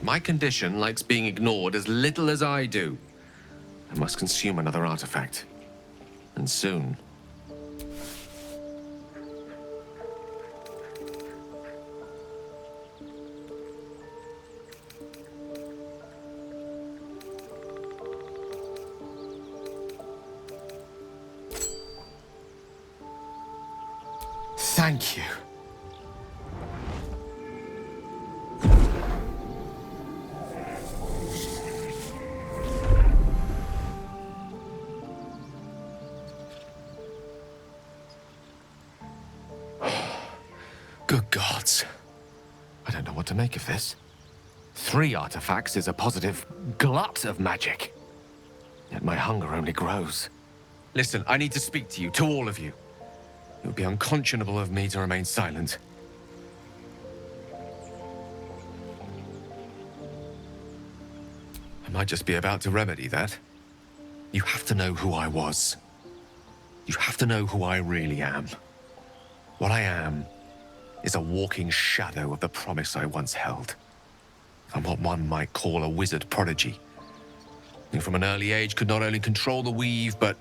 My condition likes being ignored as little as I do. I must consume another artifact. And soon. Thank you. Good gods. I don't know what to make of this. 3 artifacts is a positive glut of magic. Yet my hunger only grows. Listen, I need to speak to you, to all of you. It would be unconscionable of me to remain silent. I might just be about to remedy that. You have to know who I was. You have to know who I really am. What I am is a walking shadow of the promise I once held. I'm what one might call a wizard prodigy, who from an early age could not only control the weave, but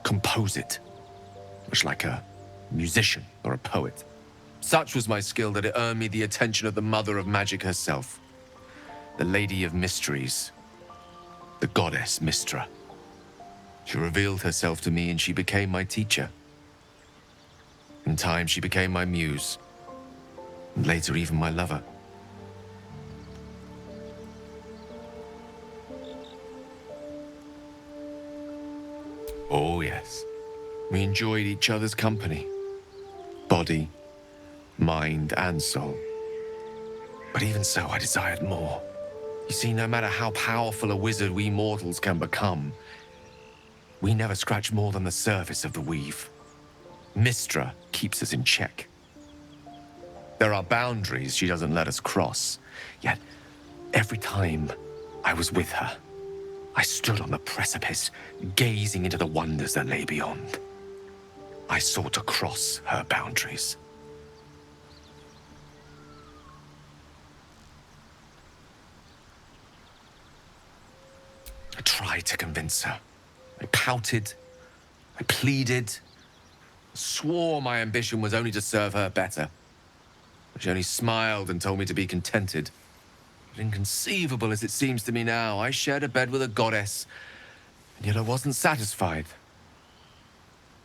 compose it, much like a musician or a poet. Such was my skill that it earned me the attention of the mother of magic herself, the Lady of Mysteries, the goddess Mystra. She revealed herself to me and she became my teacher. In time, she became my muse, and later even my lover. Oh yes, we enjoyed each other's company. Body, mind, and soul. But even so, I desired more. You see, no matter how powerful a wizard we mortals can become, we never scratch more than the surface of the weave. Mystra keeps us in check. There are boundaries she doesn't let us cross, yet every time I was with her, I stood on the precipice, gazing into the wonders that lay beyond. I sought to cross her boundaries. I tried to convince her. I pouted. I pleaded. Swore my ambition was only to serve her better. But she only smiled and told me to be contented. But inconceivable as it seems to me now, I shared a bed with a goddess, and yet I wasn't satisfied.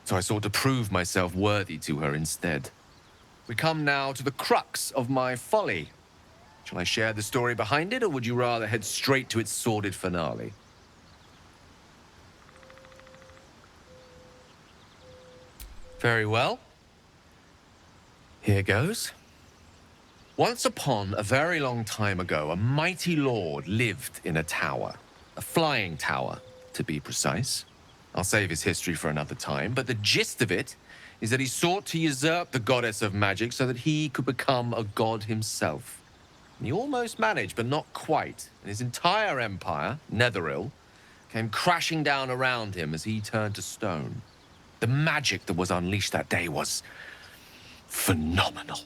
So I sought to prove myself worthy to her instead. We come now to the crux of my folly. Shall I share the story behind it, or would you rather head straight to its sordid finale? Very well. Here goes. Once upon a very long time ago, a mighty lord lived in a tower. A flying tower, to be precise. I'll save his history for another time, but the gist of it is that he sought to usurp the goddess of magic so that he could become a god himself. And he almost managed, but not quite. And his entire empire, Netheril, came crashing down around him as he turned to stone. The magic that was unleashed that day was phenomenal.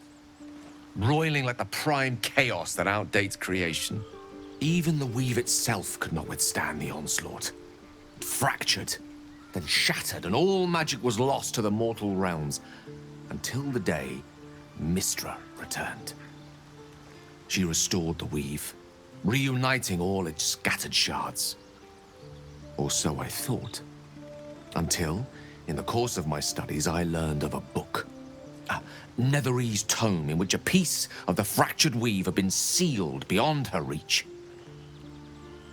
Roiling like the prime chaos that outdates creation. Even the weave itself could not withstand the onslaught. It fractured, then shattered, and all magic was lost to the mortal realms, until the day Mystra returned. She restored the weave, reuniting all its scattered shards. Or so I thought. Until, in the course of my studies, I learned of a book. A Netherese tome in which a piece of the fractured weave had been sealed beyond her reach.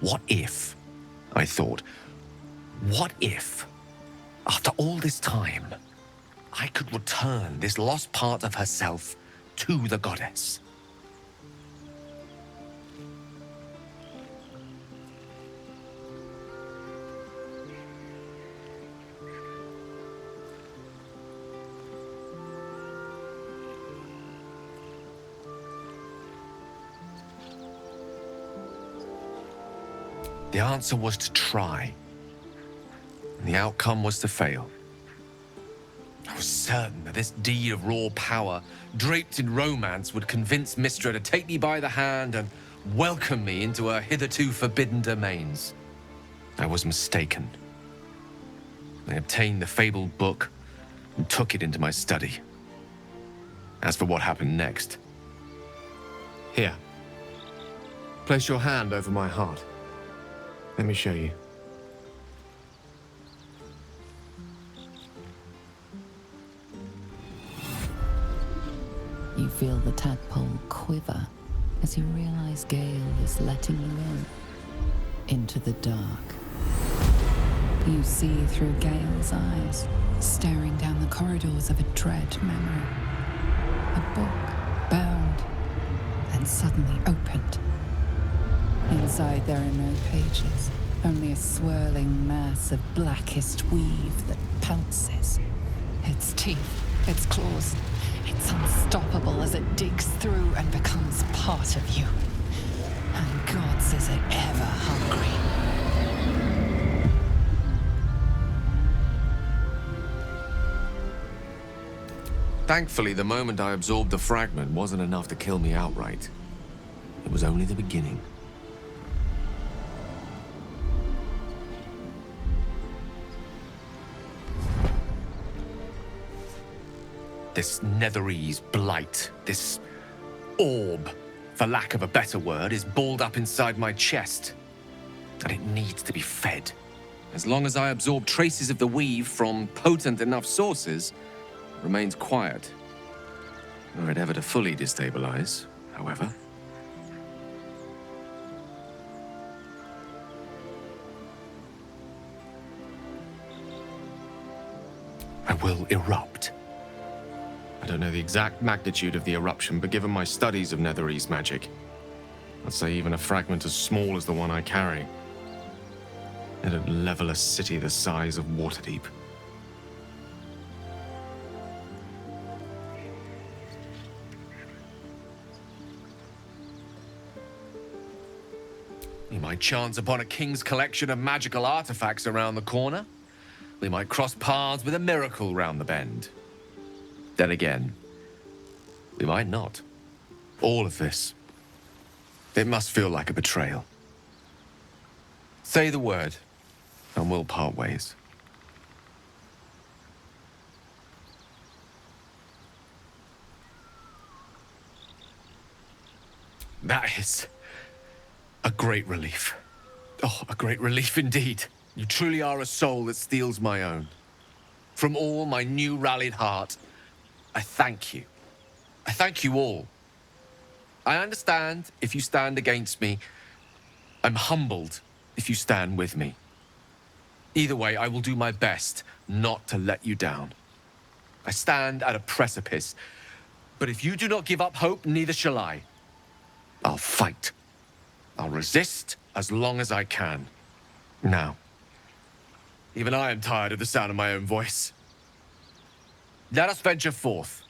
What if, I thought, what if, after all this time, I could return this lost part of herself to the goddess? The answer was to try, and the outcome was to fail. I was certain that this deed of raw power, draped in romance, would convince Mystra to take me by the hand and welcome me into her hitherto forbidden domains. I was mistaken. I obtained the fabled book and took it into my study. As for what happened next... Here. Place your hand over my heart. Let me show you. You feel the tadpole quiver as you realize Gale is letting you into the dark. You see through Gale's eyes, staring down the corridors of a dread memory. A book bound and suddenly opened. Inside there are no pages, only a swirling mass of blackest weave that pounces. Its teeth, its claws, it's unstoppable as it digs through and becomes part of you. And gods, is it ever hungry. Thankfully, the moment I absorbed the fragment wasn't enough to kill me outright. It was only the beginning. This Netherese blight, this orb, for lack of a better word, is balled up inside my chest. And it needs to be fed. As long as I absorb traces of the weave from potent enough sources, it remains quiet. Were it ever to fully destabilize, however. I will erupt. I don't know the exact magnitude of the eruption, but given my studies of Netherese magic, I'd say even a fragment as small as the one I carry, it'd level a city the size of Waterdeep. We might chance upon a king's collection of magical artifacts around the corner. We might cross paths with a miracle round the bend. Then again, we might not. All of this, it must feel like a betrayal. Say the word, and we'll part ways. That is a great relief. Oh, a great relief indeed. You truly are a soul that steals my own. From all my new rallied heart, I thank you. I thank you all. I understand if you stand against me. I'm humbled if you stand with me. Either way, I will do my best not to let you down. I stand at a precipice, but if you do not give up hope, neither shall I. I'll fight. I'll resist as long as I can. Now, even I am tired of the sound of my own voice. Let us venture forth.